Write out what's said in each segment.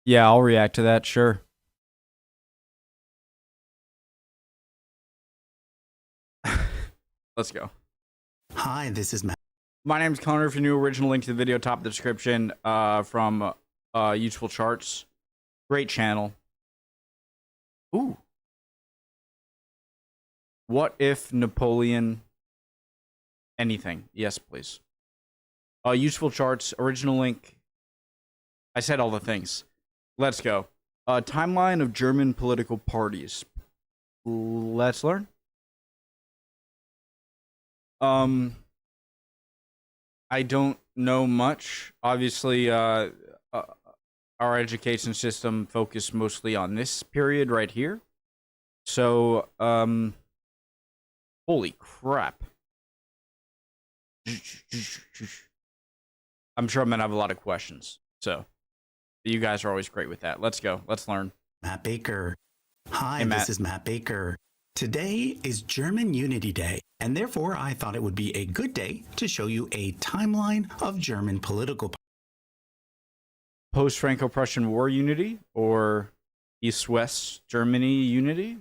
Yeah, I'll react to that, sure. Let's go. Hi, this is Matt. My name's Connor. If you're new, original link to the video, top of the description, from Useful Charts. Great channel. Ooh. What if Napoleon... anything? Yes, please. Useful Charts, original link. I said all the things. Let's go. Timeline of German political parties. Let's learn. I don't know much. Obviously, our education system focused mostly on this period right here. So, holy crap. I'm sure I'm gonna have a lot of questions. So, you guys are always great with that. Let's go. Let's learn. Matt Baker. Hi, Hey, Matt. this is Matt Baker. Today is German Unity Day, and therefore I thought it would be a good day to show you a timeline of German political Post-Franco-Prussian War unity or East-West Germany unity?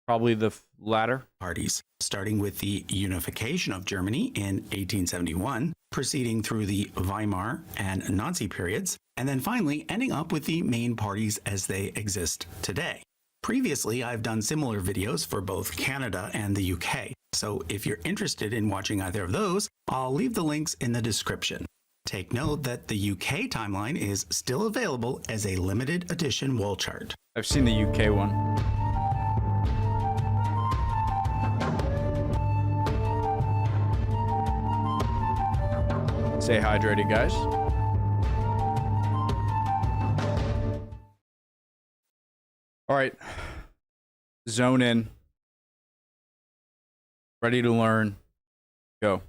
Probably the latter. parties, starting with the unification of Germany in 1871, proceeding through the Weimar and Nazi periods, and then finally ending up with the main parties as they exist today. Previously, I've done similar videos for both Canada and the UK, so if you're interested in watching either of those, I'll leave the links in the description. Take note that the UK timeline is still available as a limited edition wall chart. I've seen the UK one. Stay hydrated, guys. All right. Zone in. Ready to learn. Go.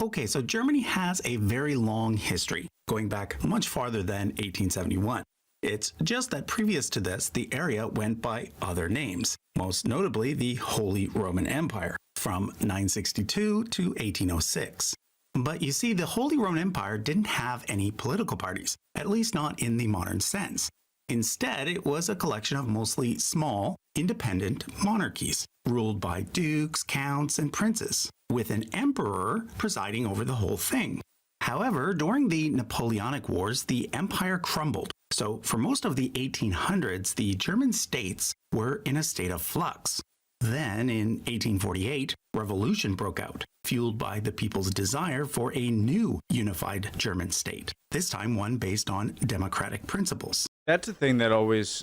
Okay, so Germany has a very long history, going back much farther than 1871. It's just that previous to this, the area went by other names, most notably the Holy Roman Empire, from 962 to 1806. But you see, the Holy Roman Empire didn't have any political parties, at least not in the modern sense. Instead, it was a collection of mostly small, independent monarchies, ruled by dukes, counts, and princes, with an emperor presiding over the whole thing. However, during the Napoleonic Wars, the empire crumbled. So for most of the 1800s, the German states were in a state of flux. Then, in 1848, revolution broke out, fueled by the people's desire for a new unified German state, this time one based on democratic principles. That's the thing that always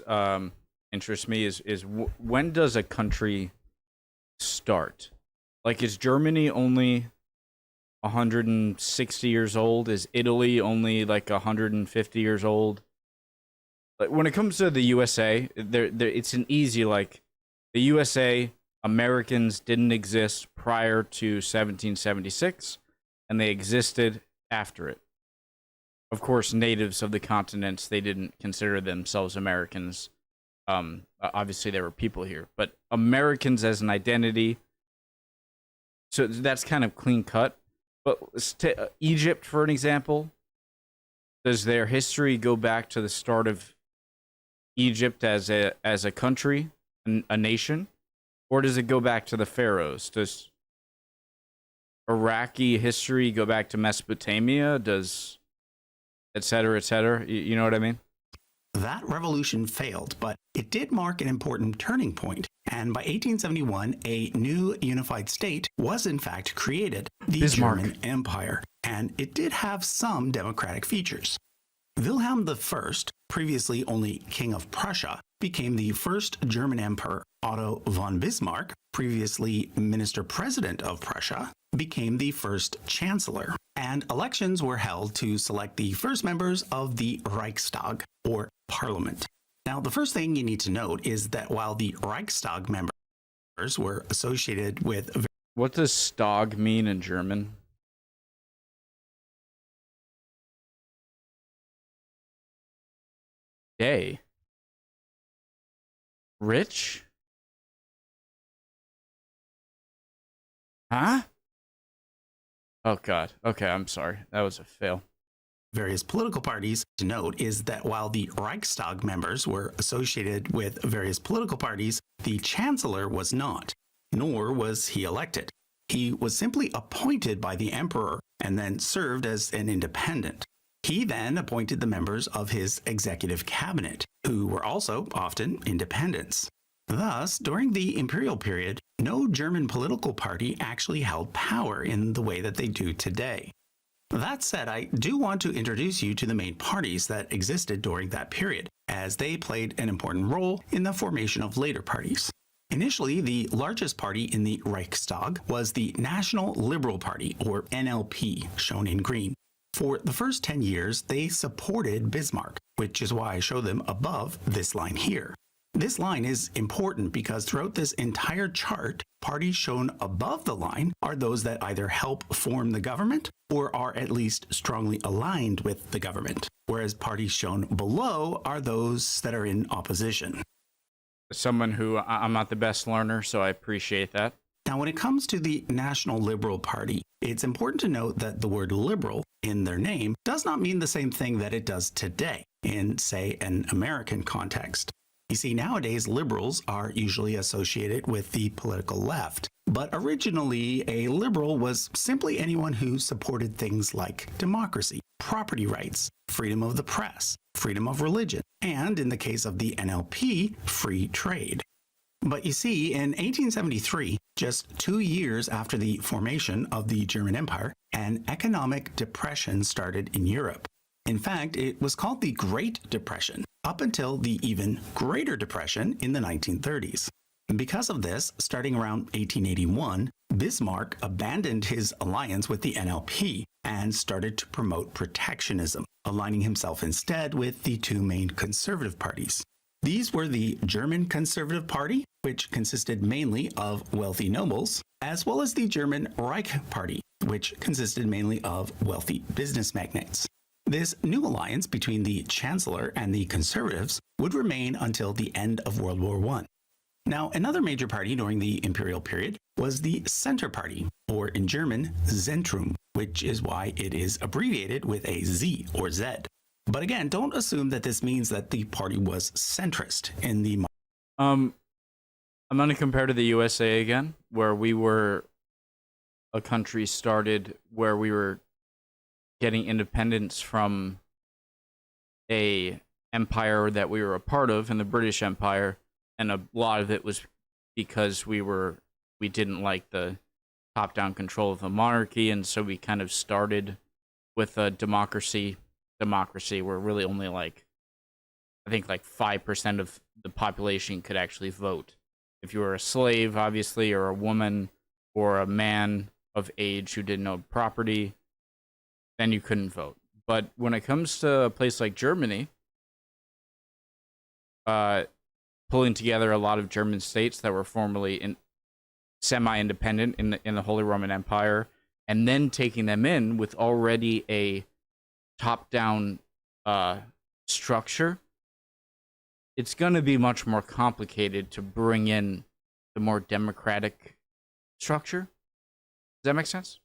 interests me is when does a country start? Like, is Germany only 160 years old? Is Italy only like 150 years old? Like, when it comes to the USA, it's an easy, like, the USA, Americans didn't exist prior to 1776, and they existed after it. Of course, natives of the continents, they didn't consider themselves Americans. Obviously, there were people here, but Americans as an identity, so that's kind of clean cut. But Egypt, for an example, does their history go back to the start of Egypt as a country, a nation, or does it go back to the pharaohs? Does Iraqi history go back to Mesopotamia? Does et cetera, et cetera? You know what I mean? That revolution failed, but it did mark an important turning point. And by 1871, a new unified state was in fact created, the Bismarck. German Empire, and it did have some democratic features. Wilhelm I, previously only King of Prussia, became the first German emperor. Otto von Bismarck, previously minister-president of Prussia, became the first chancellor, and elections were held to select the first members of the Reichstag, or parliament. Now, the first thing you need to note is that while the Reichstag members were associated with... What does Stag mean in German? Day. Rich? Huh? Oh, God. Okay, I'm sorry. That was a fail. various political parties. To note is that while the Reichstag members were associated with various political parties, the Chancellor was not, nor was he elected. He was simply appointed by the Emperor and then served as an independent. He then appointed the members of his executive cabinet, who were also often independents. Thus, during the imperial period, no German political party actually held power in the way that they do today. That said, I do want to introduce you to the main parties that existed during that period, as they played an important role in the formation of later parties. Initially, the largest party in the Reichstag was the National Liberal Party, or NLP, shown in green. For the first 10 years, they supported Bismarck, which is why I show them above this line here. This line is important because throughout this entire chart, parties shown above the line are those that either help form the government or are at least strongly aligned with the government, whereas parties shown below are those that are in opposition. Someone who I'm not the best learner, so I appreciate that. Now, when it comes to the National Liberal Party, it's important to note that the word liberal in their name does not mean the same thing that it does today in, say, an American context. You see, nowadays, liberals are usually associated with the political left, but originally, a liberal was simply anyone who supported things like democracy, property rights, freedom of the press, freedom of religion, and in the case of the NLP, free trade. But you see, in 1873, just 2 years after the formation of the German Empire, an economic depression started in Europe. In fact, it was called the Great Depression, up until the even Greater Depression in the 1930s. And because of this, starting around 1881, Bismarck abandoned his alliance with the NLP and started to promote protectionism, aligning himself instead with the two main conservative parties. These were the German Conservative Party, which consisted mainly of wealthy nobles, as well as the German Reich Party, which consisted mainly of wealthy business magnates. This new alliance between the Chancellor and the Conservatives would remain until the end of World War I. Now, another major party during the imperial period was the Center Party, or in German, Zentrum, which is why it is abbreviated with a Z or Z. But again, don't assume that this means that the party was centrist in the... I'm going to compare to the USA again, where we were a country started where we were getting independence from a empire that we were a part of in the British Empire, and a lot of it was because we didn't like the top-down control of the monarchy, and so we kind of started with a democracy where really only I think 5% of the population could actually vote. If you were a slave, obviously, or a woman, or a man of age who didn't own property, then you couldn't vote. But when it comes to a place like Germany, pulling together a lot of German states that were formerly semi-independent in the Holy Roman Empire, and then taking them in with already a top-down structure, it's going to be much more complicated to bring in the more democratic structure. Does that make sense?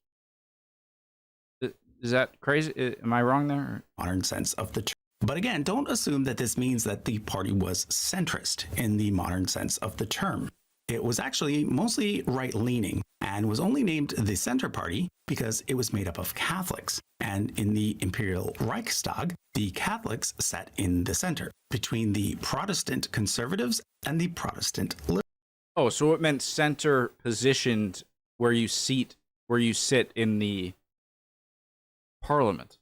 Is that crazy? Am I wrong there? Modern sense of the term. But again, don't assume that this means that the party was centrist in the modern sense of the term. It was actually mostly right-leaning and was only named the Center Party because it was made up of Catholics. And in the Imperial Reichstag, the Catholics sat in the center between the Protestant conservatives and the Protestant liberals. Oh, so it meant center positioned where you sit in the parliament.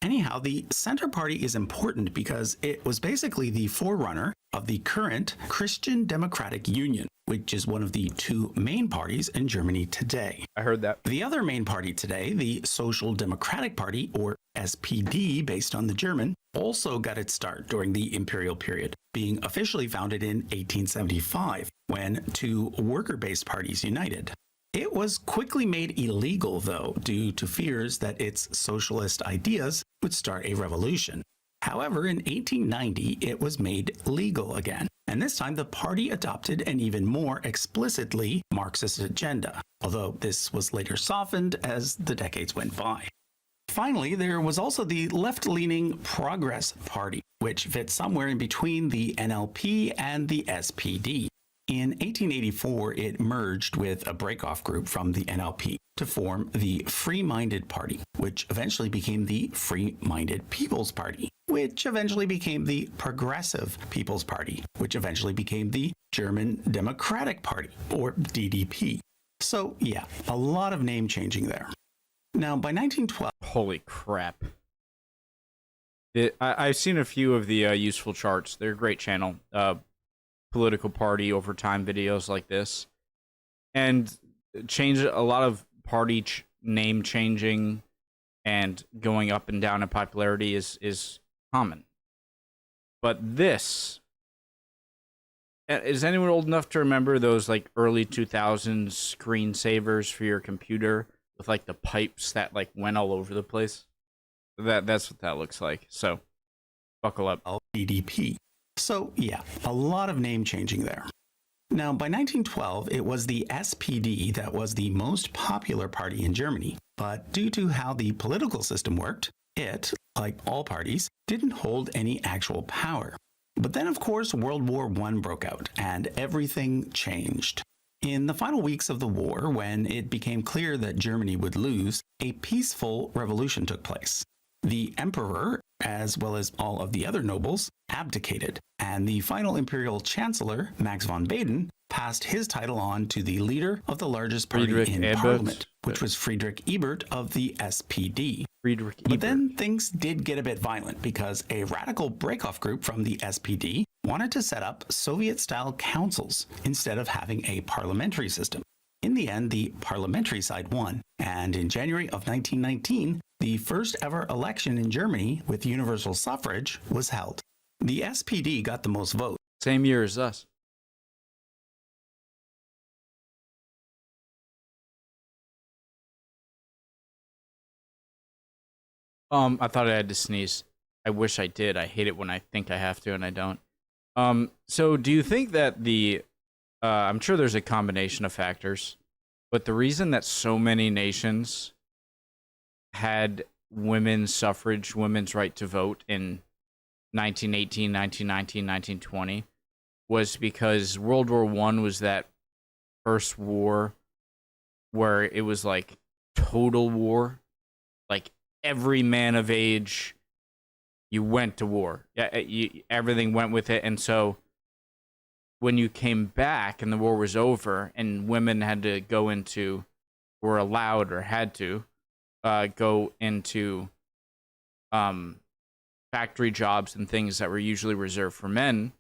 Anyhow, the Center Party is important because it was basically the forerunner of the current Christian Democratic Union, which is one of the two main parties in Germany today. I heard that. The other main party today, the Social Democratic Party, or SPD based on the German, also got its start during the imperial period, being officially founded in 1875, when two worker-based parties united. It was quickly made illegal, though, due to fears that its socialist ideas would start a revolution. However, in 1890, it was made legal again, and this time the party adopted an even more explicitly Marxist agenda, although this was later softened as the decades went by. Finally, there was also the left-leaning Progress Party, which fits somewhere in between the NLP and the SPD. In 1884, it merged with a breakoff group from the NLP to form the Free-Minded Party, which eventually became the Free-Minded People's Party, which eventually became the Progressive People's Party, which eventually became the German Democratic Party, or DDP. So yeah, a lot of name changing there. Now, by 1912... Holy crap. I've seen a few of the useful charts. They're a great channel. Political party over time videos like this. And change a lot of party name changing and going up and down in popularity is common. But this... Is anyone old enough to remember those like early 2000s screensavers for your computer with like the pipes that like went all over the place? That's what that looks like. So buckle up. DDP. So yeah, a lot of name changing there. Now, by 1912, it was the SPD that was the most popular party in Germany. But due to how the political system worked, it, like all parties, didn't hold any actual power. But then, of course, World War I broke out, and everything changed. In the final weeks of the war, when it became clear that Germany would lose, a peaceful revolution took place. The emperor, as well as all of the other nobles, abdicated, and the final imperial chancellor, Max von Baden, passed his title on to the leader of the largest party in parliament, which was Friedrich Ebert of the SPD. But then things did get a bit violent because a radical breakoff group from the SPD wanted to set up Soviet-style councils instead of having a parliamentary system. In the end, the parliamentary side won, and in January of 1919, the first ever election in Germany with universal suffrage was held. The SPD got the most votes. Same year as us. I thought I had to sneeze. I wish I did. I hate it when I think I have to and I don't. So do you think that I'm sure there's a combination of factors, but the reason that so many nations had women's suffrage, women's right to vote in 1918, 1919, 1920 was because World War I was that first war where it was like total war. Like every man of age, you went to war. Everything went with it. And so when you came back and the war was over and women had to go into, were allowed or had to go into factory jobs and things that were usually reserved for men,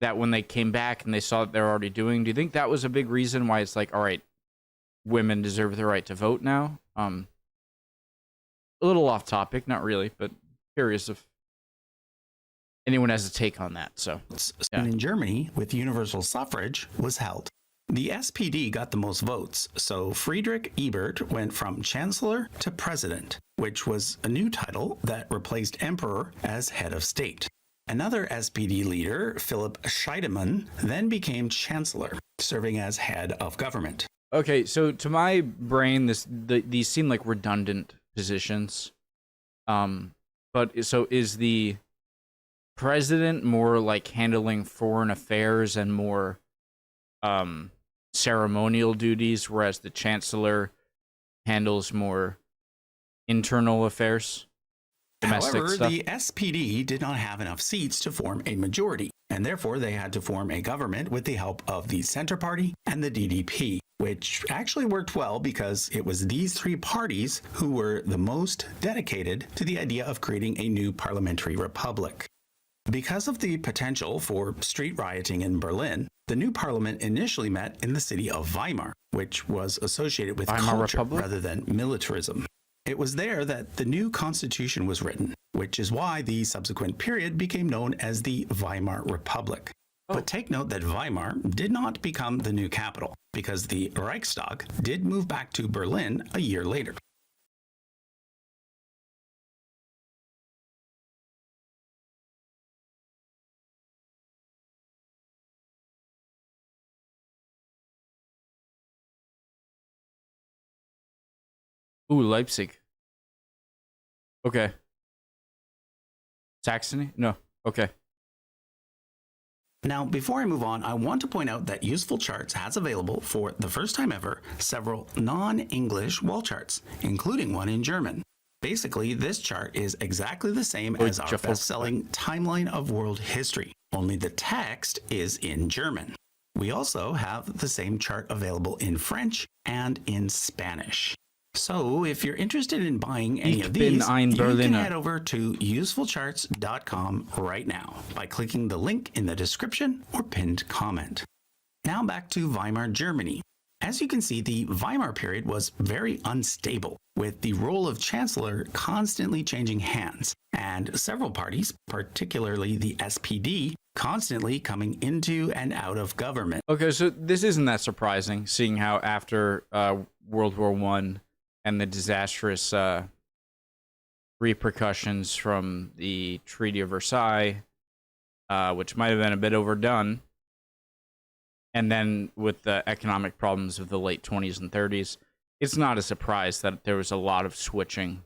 that when they came back and they saw what they're already doing, do you think that was a big reason why it's like, all right, women deserve the right to vote now? A little off topic, not really, but curious if anyone has a take on that. So, yeah. In Germany, with universal suffrage, was held. The SPD got the most votes, so Friedrich Ebert went from chancellor to president, which was a new title that replaced emperor as head of state. Another SPD leader, Philipp Scheidemann, then became chancellor, serving as head of government. Okay, so to my brain, these seem like redundant positions. But so is the president more like handling foreign affairs and more ceremonial duties, whereas the chancellor handles more internal affairs, domestic However, stuff? the SPD did not have enough seats to form a majority, and therefore they had to form a government with the help of the Center Party and the DDP, which actually worked well because it was these three parties who were the most dedicated to the idea of creating a new parliamentary republic. Because of the potential for street rioting in Berlin, the new parliament initially met in the city of Weimar, which was associated with Weimar culture Republic? rather than militarism. It was there that the new constitution was written, which is why the subsequent period became known as the Weimar Republic. But take note that Weimar did not become the new capital, because the Reichstag did move back to Berlin a year later. Ooh, Leipzig. Okay. Saxony? No. Okay. Now, before I move on, I want to point out that Useful Charts has available, for the first time ever, several non-English wall charts, including one in German. Basically, this chart is exactly the same as our best-selling Timeline of World History, only the text is in German. We also have the same chart available in French and in Spanish. So if you're interested in buying any of these, you can head over to usefulcharts.com right now by clicking the link in the description or pinned comment. Now back to Weimar Germany. As you can see, the Weimar period was very unstable, with the role of chancellor constantly changing hands, and several parties, particularly the SPD, constantly coming into and out of government. Okay, so this isn't that surprising, seeing how after World War I and the disastrous repercussions from the Treaty of Versailles, which might have been a bit overdone, and then with the economic problems of the late 20s and 30s, it's not a surprise that there was a lot of switching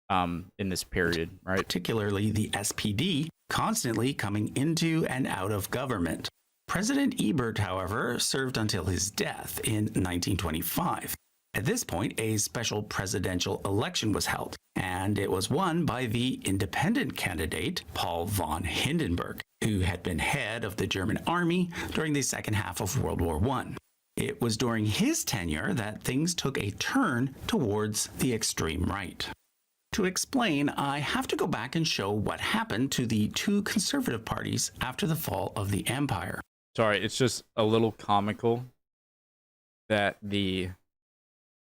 in this period, right? Particularly the SPD, constantly coming into and out of government. President Ebert, however, served until his death in 1925. At this point, a special presidential election was held, and it was won by the independent candidate, Paul von Hindenburg, who had been head of the German army during the second half of World War I. It was during his tenure that things took a turn towards the extreme right. To explain, I have to go back and show what happened to the two conservative parties after the fall of the empire. Sorry, it's just a little comical that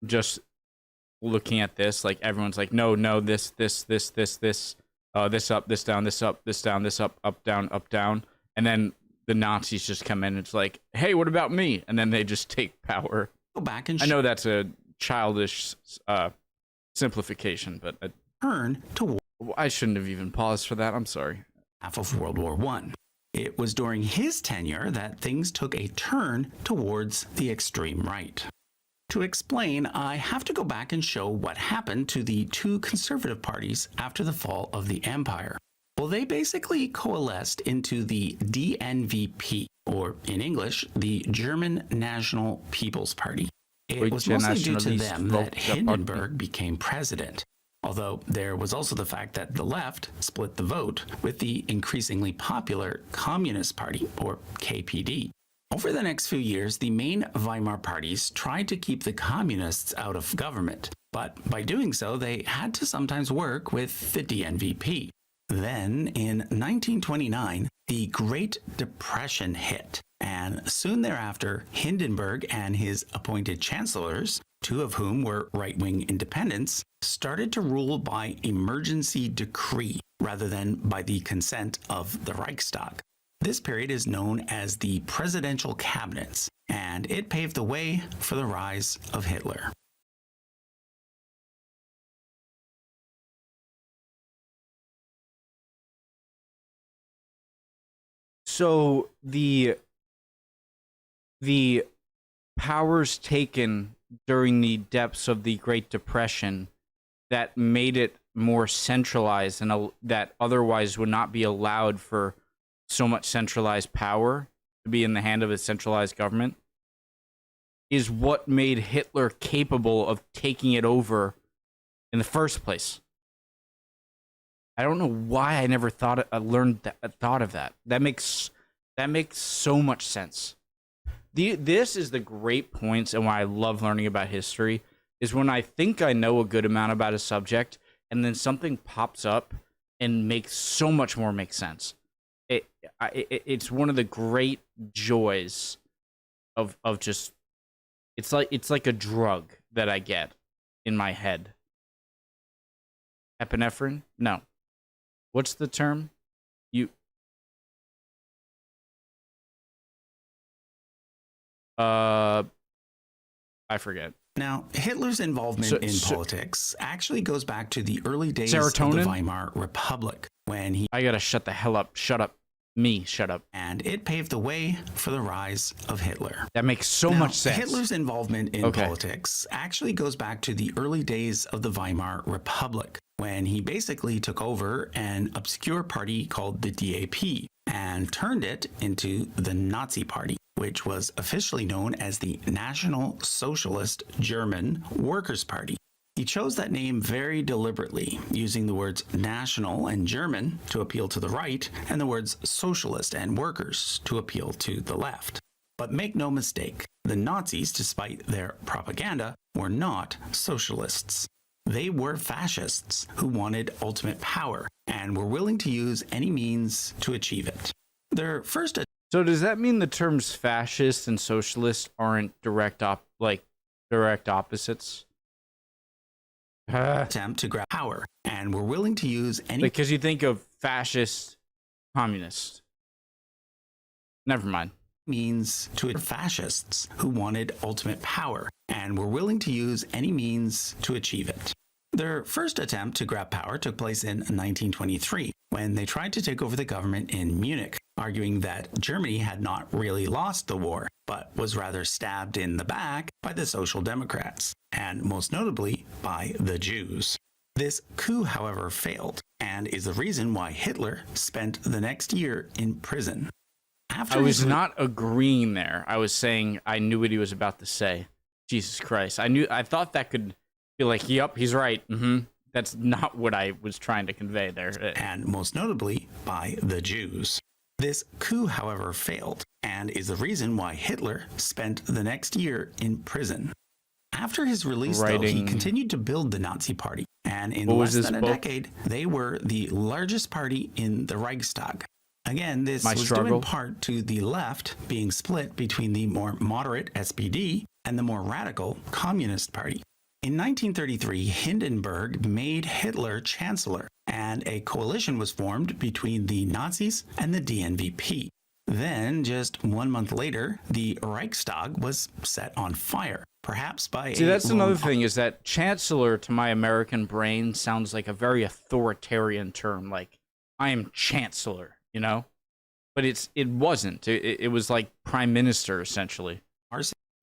just looking at this, like everyone's like, no, this, this up, this down, this up, this down, this up, down, and then the Nazis just come in and it's like, hey, what about me? And then they just take power. Go back and I know that's a childish simplification, but turn to I shouldn't have even paused for that. I'm sorry. Half of World War I. It was during his tenure that things took a turn towards the extreme right. To explain, I have to go back and show what happened to the two conservative parties after the fall of the empire. Well, they basically coalesced into the DNVP, or in English, the German National People's Party. It was mostly due to them that Hindenburg became president, although there was also the fact that the left split the vote with the increasingly popular Communist Party, or KPD. Over the next few years, the main Weimar parties tried to keep the communists out of government, but by doing so, they had to sometimes work with the DNVP. Then, in 1929, the Great Depression hit, and soon thereafter, Hindenburg and his appointed chancellors, two of whom were right-wing independents, started to rule by emergency decree rather than by the consent of the Reichstag. This period is known as the presidential cabinets, and it paved the way for the rise of Hitler. So the powers taken during the depths of the Great Depression that made it more centralized and that otherwise would not be allowed for so much centralized power to be in the hand of a centralized government is what made Hitler capable of taking it over in the first place. I don't know why I never thought of that. That makes so much sense. This is the great points and why I love learning about history is when I think I know a good amount about a subject and then something pops up and makes so much more make sense. It's one of the great joys of just it's like a drug that I get in my head. Epinephrine? No. What's the term? I forget. Now, Hitler's involvement in politics actually goes back to the early days of the Weimar Republic, when he... I gotta shut the hell up. Shut up. Me, shut up. and it paved the way for the rise of Hitler. That makes so Now, much sense. Hitler's involvement in Okay. politics actually goes back to the early days of the Weimar Republic, when he basically took over an obscure party called the DAP and turned it into the Nazi Party, which was officially known as the National Socialist German Workers' Party. He chose that name very deliberately, using the words national and German to appeal to the right, and the words socialist and workers to appeal to the left. But make no mistake, the Nazis, despite their propaganda, were not socialists. They were fascists who wanted ultimate power and were willing to use any means to achieve it. Their first So does that mean the terms fascist and socialist aren't direct opposites? attempt to grab power and were willing to use any Because you think of fascist, communist. Never mind. means to fascists who wanted ultimate power and were willing to use any means to achieve it. Their first attempt to grab power took place in 1923 when they tried to take over the government in Munich, arguing that Germany had not really lost the war, but was rather stabbed in the back by the Social Democrats, and most notably by the Jews. This coup, however, failed, and is the reason why Hitler spent the next year in prison. After I was his not agreeing there. I was saying I knew what he was about to say. Jesus Christ. I thought that could be like, yep, he's right. That's not what I was trying to convey there. and most notably by the Jews. This coup, however, failed, and is the reason why Hitler spent the next year in prison. After his release, though, he Writing- continued to build the Nazi Party, and in What was less this than a book? decade, they were the largest party in the Reichstag. Again, this My was due struggle. in part to the left being split between the more moderate SPD and the more radical Communist Party. In 1933, Hindenburg made Hitler chancellor, and a coalition was formed between the Nazis and the DNVP. Then, just 1 month later, the Reichstag was set on fire, perhaps by See, a that's lone another thing, is that chancellor to my American brain sounds like a very authoritarian term. Like, I am chancellor, you know? But it wasn't. It was like prime minister, essentially.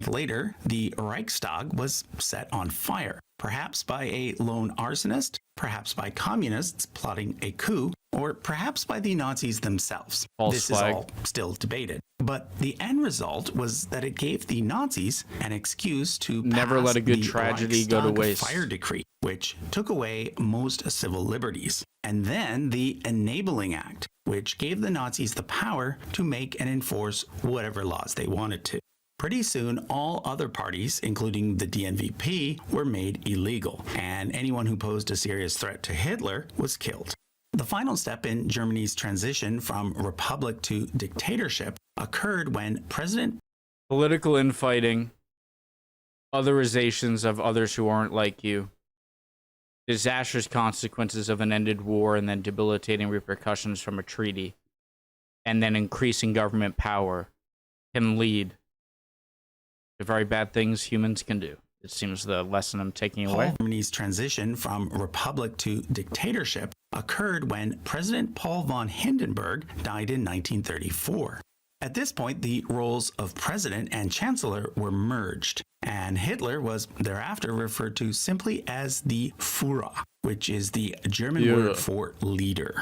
Later, the Reichstag was set on fire, perhaps by a lone arsonist, perhaps by communists plotting a coup, or perhaps by the Nazis themselves. False This flag. is all still debated. But the end result was that it gave the Nazis an excuse to Never pass let a good the tragedy go to Reichstag waste. Fire decree, which took away most civil liberties, and then the Enabling Act, which gave the Nazis the power to make and enforce whatever laws they wanted to. Pretty soon, all other parties, including the DNVP, were made illegal, and anyone who posed a serious threat to Hitler was killed. The final step in Germany's transition from republic to dictatorship occurred when President Political infighting, otherizations of others who aren't like you, disastrous consequences of an ended war, and then debilitating repercussions from a treaty, and then increasing government power can lead to very bad things humans can do. It seems the lesson I'm taking away. Germany's transition from republic to dictatorship occurred when President Paul von Hindenburg died in 1934. At this point, the roles of president and chancellor were merged, and Hitler was thereafter referred to simply as the Führer, which is the German Führer. word for leader.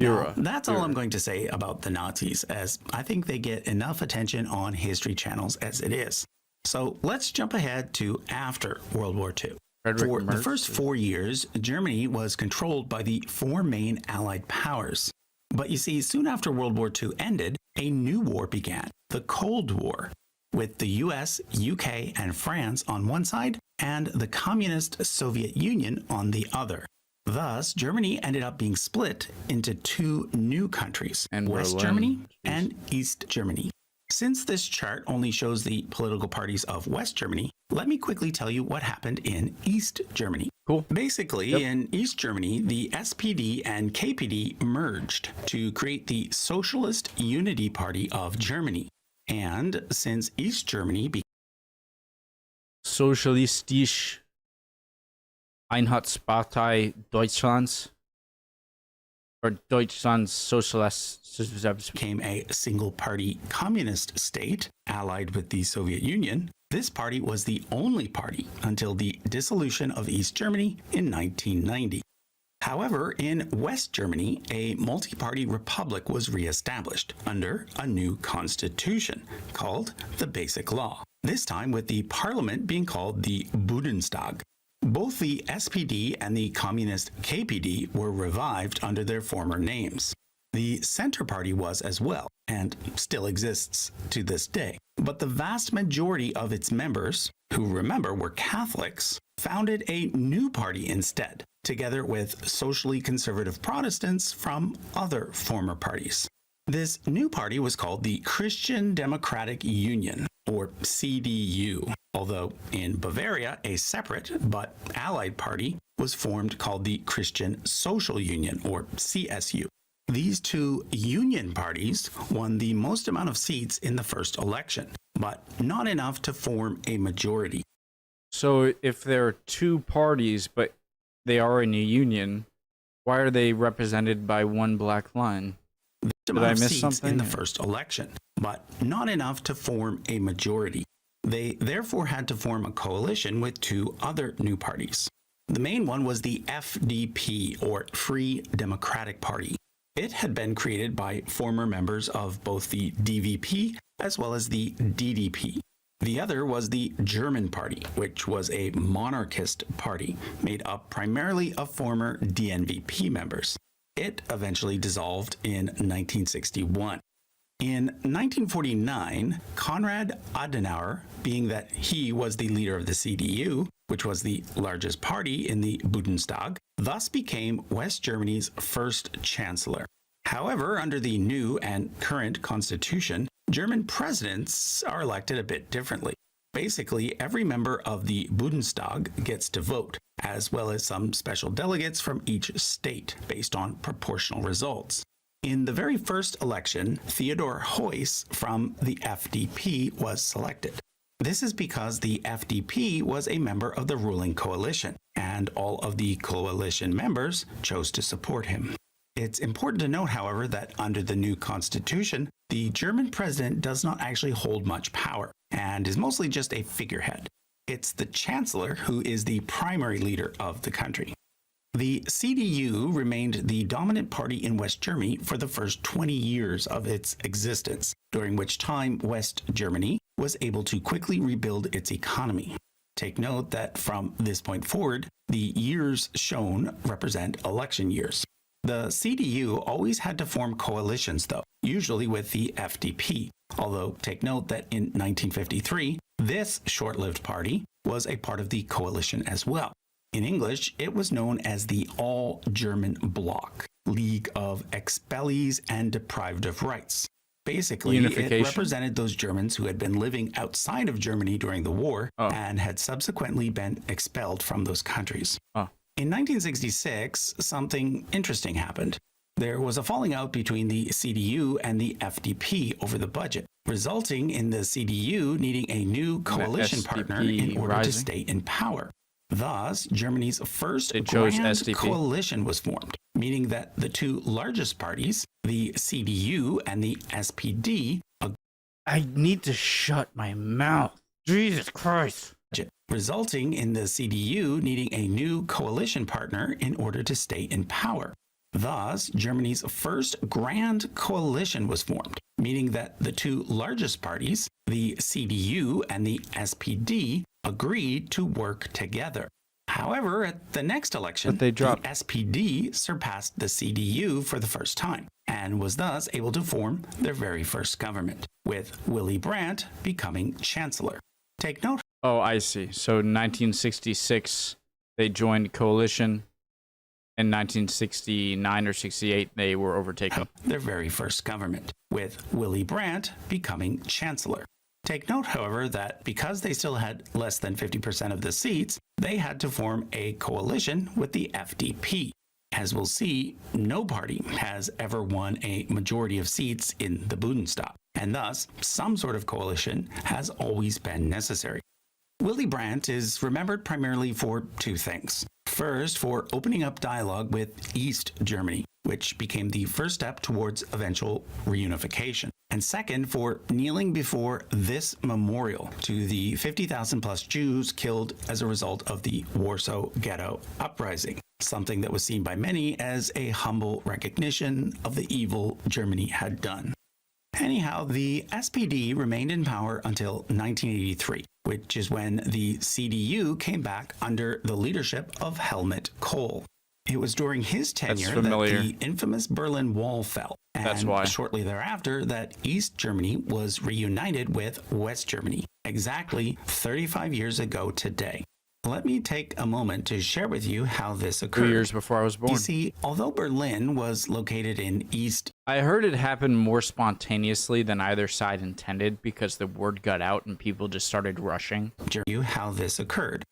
Führer. Now, that's all Führer. I'm going to say about the Nazis, as I think they get enough attention on history channels as it is. So let's jump ahead to after World War II. Frederick For the Merz. first 4 years, Germany was controlled by the four main Allied powers. But you see, soon after World War II ended, a new war began, the Cold War, with the US, UK, and France on one side, and the Communist Soviet Union on the other. Thus, Germany ended up being split into two new countries, And West Berlin. Germany Jeez. and East Germany. Since this chart only shows the political parties of West Germany, let me quickly tell you what happened in East Germany. Cool. Basically, Yep. in East Germany, the SPD and KPD merged to create the Socialist Unity Party of Germany. And since East Germany Sozialistische Einheitspartei Deutschlands. or Deutschland Sozialist. Became a single-party communist state allied with the Soviet Union. This party was the only party until the dissolution of East Germany in 1990. However, in West Germany, a multi-party republic was re-established under a new constitution called the Basic Law, this time with the parliament being called the Bundestag. Both the SPD and the communist KPD were revived under their former names. The Center Party was as well, and still exists to this day. But the vast majority of its members, who remember were Catholics, founded a new party instead, together with socially conservative Protestants from other former parties. This new party was called the Christian Democratic Union, or CDU, although in Bavaria, a separate but allied party was formed called the Christian Social Union, or CSU. These two union parties won the most amount of seats in the first election, but not enough to form a majority. So if there are two parties, but they are in a union, why are they represented by one black line? Did I miss something? In the first election, but not enough to form a majority. They therefore had to form a coalition with two other new parties. The main one was the FDP, or Free Democratic Party. It had been created by former members of both the DVP as well as the DDP. The other was the German Party, which was a monarchist party made up primarily of former DNVP members. It eventually dissolved in 1961. In 1949, Konrad Adenauer, being that he was the leader of the CDU, which was the largest party in the Bundestag, thus became West Germany's first chancellor. However, under the new and current constitution, German presidents are elected a bit differently. Basically, every member of the Bundestag gets to vote, as well as some special delegates from each state based on proportional results. In the very first election, Theodor Heuss from the FDP was selected. This is because the FDP was a member of the ruling coalition, and all of the coalition members chose to support him. It's important to note, however, that under the new constitution, the German president does not actually hold much power and is mostly just a figurehead. It's the chancellor who is the primary leader of the country. The CDU remained the dominant party in West Germany for the first 20 years of its existence, during which time West Germany was able to quickly rebuild its economy. Take note that from this point forward, the years shown represent election years. The CDU always had to form coalitions, though, usually with the FDP, although take note that in 1953, this short-lived party was a part of the coalition as well. In English, it was known as the All-German Bloc, League of Expellees and Deprived of Rights. Basically, it represented those Germans who had been living outside of Germany during the war and had subsequently been expelled from those countries. In 1966, something interesting happened. There was a falling out between the CDU and the FDP over the budget, resulting in the CDU needing a new coalition partner in order to stay in power. Thus, Germany's first grand coalition was formed, meaning that the two largest parties, the CDU and the SPD, I need to shut my mouth. Jesus Christ. Resulting in the CDU needing a new coalition partner in order to stay in power. Thus, Germany's first grand coalition was formed, meaning that the two largest parties, the CDU and the SPD, agreed to work together. However, at the next election, the SPD surpassed the CDU for the first time and was thus able to form their very first government, with Willy Brandt becoming chancellor. Take note. Oh, I see. So 1966, they joined coalition. In 1969 or 68, they were overtaken. Their very first government, with Willy Brandt becoming chancellor. Take note, however, that because they still had less than 50% of the seats, they had to form a coalition with the FDP. As we'll see, no party has ever won a majority of seats in the Bundestag, and thus some sort of coalition has always been necessary. Willy Brandt is remembered primarily for two things. First, for opening up dialogue with East Germany, which became the first step towards eventual reunification. And second, for kneeling before this memorial to the 50,000 plus Jews killed as a result of the Warsaw Ghetto Uprising, something that was seen by many as a humble recognition of the evil Germany had done. Anyhow, the SPD remained in power until 1983, which is when the CDU came back under the leadership of Helmut Kohl. It was during his tenure that the infamous Berlin Wall fell. That's why. Shortly thereafter, that East Germany was reunited with West Germany, exactly 35 years ago today. Let me take a moment to share with you how this occurred. 2 years before I was born. You see, although Berlin was located in East... I heard it happened more spontaneously than either side intended because the word got out and people just started rushing. How this occurred.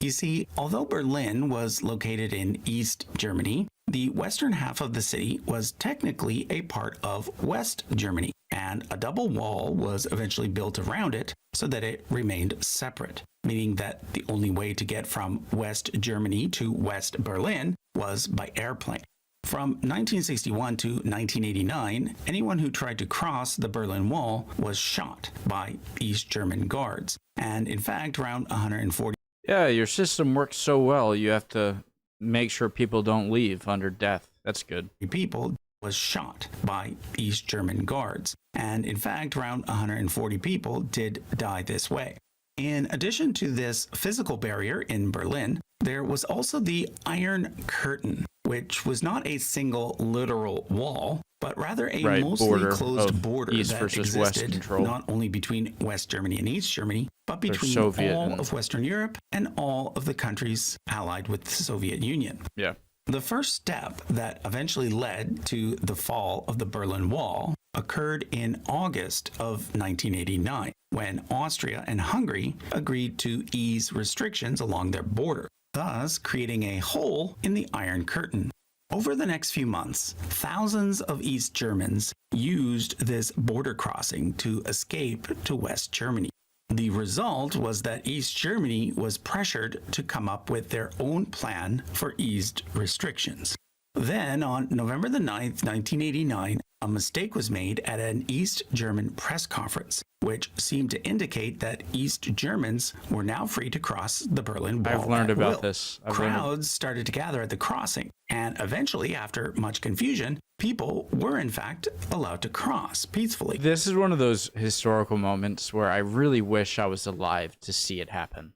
You see, although Berlin was located in East Germany, the western half of the city was technically a part of West Germany, and a double wall was eventually built around it so that it remained separate, meaning that the only way to get from West Germany to West Berlin was by airplane. From 1961 to 1989, anyone who tried to cross the Berlin Wall was shot by East German guards, and in fact, around 140 Yeah, your system works so well, you have to make sure people don't leave under death. That's good. people was shot by East German guards, and in fact, around 140 people did die this way. In addition to this physical barrier in Berlin, there was also the Iron Curtain, which was not a single literal wall, but rather a mostly closed border that existed not only between West Germany and East Germany, but between all of Western Europe and all of the countries allied with the Soviet Union. Yeah. The first step that eventually led to the fall of the Berlin Wall occurred in August of 1989, when Austria and Hungary agreed to ease restrictions along their border, thus creating a hole in the Iron Curtain. Over the next few months, thousands of East Germans used this border crossing to escape to West Germany. The result was that East Germany was pressured to come up with their own plan for eased restrictions. Then, on November the 9th, 1989, a mistake was made at an East German press conference, which seemed to indicate that East Germans were now free to cross the Berlin Wall. I've learned about this. Crowds started to gather at the crossing, and eventually, after much confusion, people were in fact allowed to cross peacefully. This is one of those historical moments where I really wish I was alive to see it happen.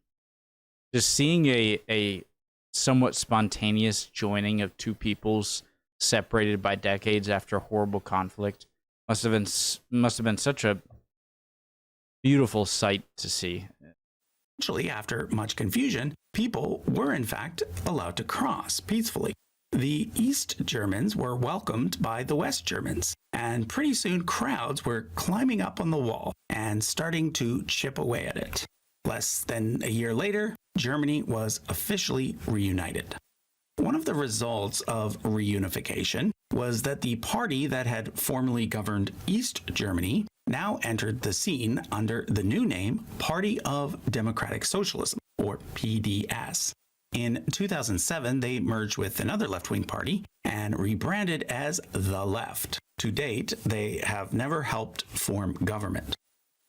Just seeing a somewhat spontaneous joining of two peoples separated by decades after horrible conflict must have been such a beautiful sight to see. Eventually, after much confusion, people were in fact allowed to cross peacefully. The East Germans were welcomed by the West Germans, and pretty soon crowds were climbing up on the wall and starting to chip away at it. Less than a year later, Germany was officially reunited. One of the results of reunification was that the party that had formerly governed East Germany now entered the scene under the new name Party of Democratic Socialism, or PDS. In 2007, they merged with another left-wing party and rebranded as The Left. To date, they have never helped form government.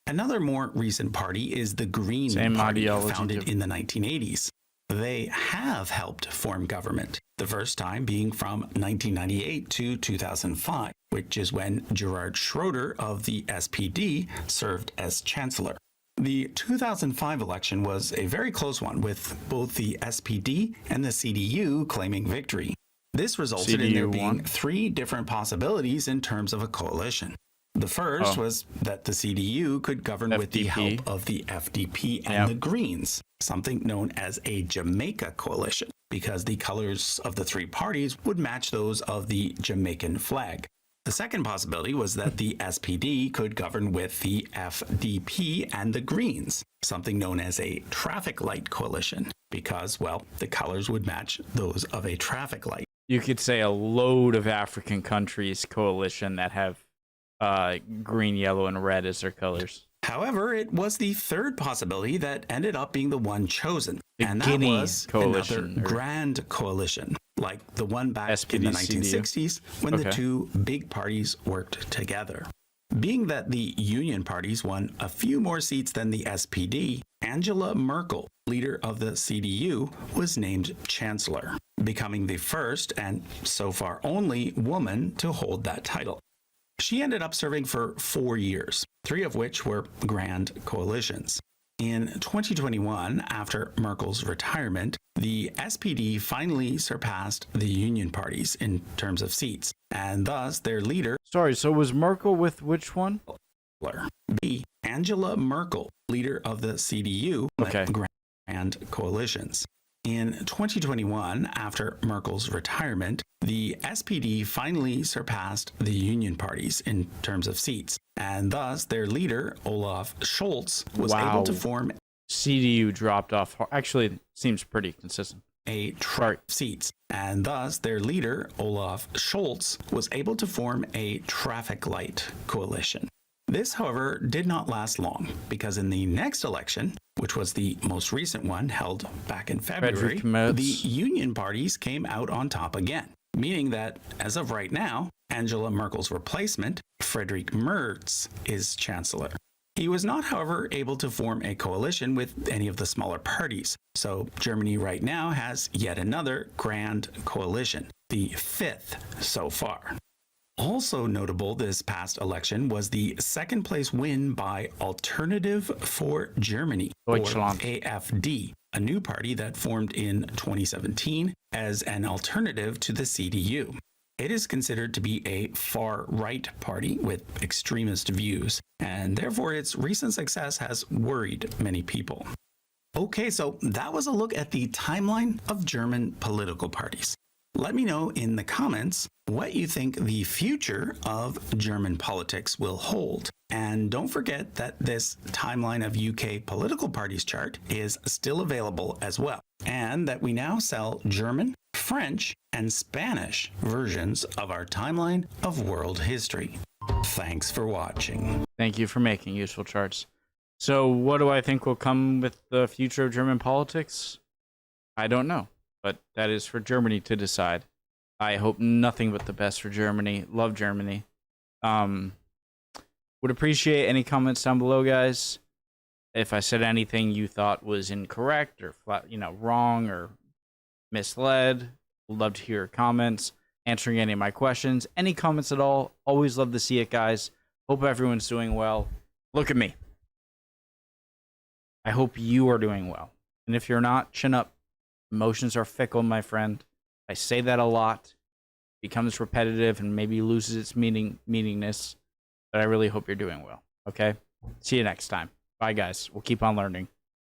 Another more recent party is the Green Party, founded in the 1980s. They have helped form government, the first time being from 1998 to 2005, which is when Gerhard Schroeder of the SPD served as chancellor. The 2005 election was a very close one, with both the SPD and the CDU claiming victory. This resulted in there being three different possibilities in terms of a coalition. The first was that the CDU could govern with the help of the FDP and the Greens, something known as a Jamaica coalition, because the colors of the three parties would match those of the Jamaican flag. The second possibility was that the SPD could govern with the FDP and the Greens, something known as a traffic light coalition, because, well, the colors would match those of a traffic light. You could say a load of African countries coalition that have green, yellow, and red as their colors. However, it was the third possibility that ended up being the one chosen, The and that Guinea was Coalition, another or- grand coalition, like the one back in the SPD, 1960s when the Okay. two big parties worked together. Being that the Union parties won a few more seats than the SPD, Angela Merkel, leader of the CDU, was named chancellor, becoming the first and so far only woman to hold that title. She ended up serving for 4 years, 3 of which were grand coalitions. In 2021, after Merkel's retirement, the SPD finally surpassed the Union parties in terms of seats, and thus their leader, Sorry, so was Merkel with which one? B. Angela Merkel, leader of the CDU, led Okay. grand coalitions. In 2021, after Merkel's retirement, the SPD finally surpassed the Union parties in terms of seats, and thus their leader, Olaf Scholz, was able to Wow. form CDU dropped off. Actually, it seems pretty consistent. a Sorry. track of seats, and thus their leader, Olaf Scholz, was able to form a traffic light coalition. This, however, did not last long, because in the next election, which was the most recent one held back in February, Friedrich Merz. the Union parties came out on top again, meaning that, as of right now, Angela Merkel's replacement, Friedrich Merz, is chancellor. He was not, however, able to form a coalition with any of the smaller parties, so Germany right now has yet another grand coalition, the 5th so far. Also notable this past election was the second place win by Alternative for Germany, or Deutschland. AfD, a new party that formed in 2017 as an alternative to the CDU. It is considered to be a far-right party with extremist views, and therefore its recent success has worried many people. Okay, so that was a look at the timeline of German political parties. Let me know in the comments what you think the future of German politics will hold. And don't forget that this timeline of UK political parties chart is still available as well, and that we now sell German, French, and Spanish versions of our timeline of world history. Thanks for watching. Thank you for making useful charts. So, what do I think will come with the future of German politics? I don't know, but that is for Germany to decide. I hope nothing but the best for Germany. Love Germany. Would appreciate any comments down below, guys. If I said anything you thought was incorrect or flat, wrong or misled, would love to hear your comments, answering any of my questions, any comments at all. Always love to see it, guys. Hope everyone's doing well. Look at me. I hope you are doing well. And if you're not, chin up. Emotions are fickle, my friend. I say that a lot. Becomes repetitive and maybe loses its meaningness. But I really hope you're doing well. Okay? See you next time. Bye, guys. We'll keep on learning.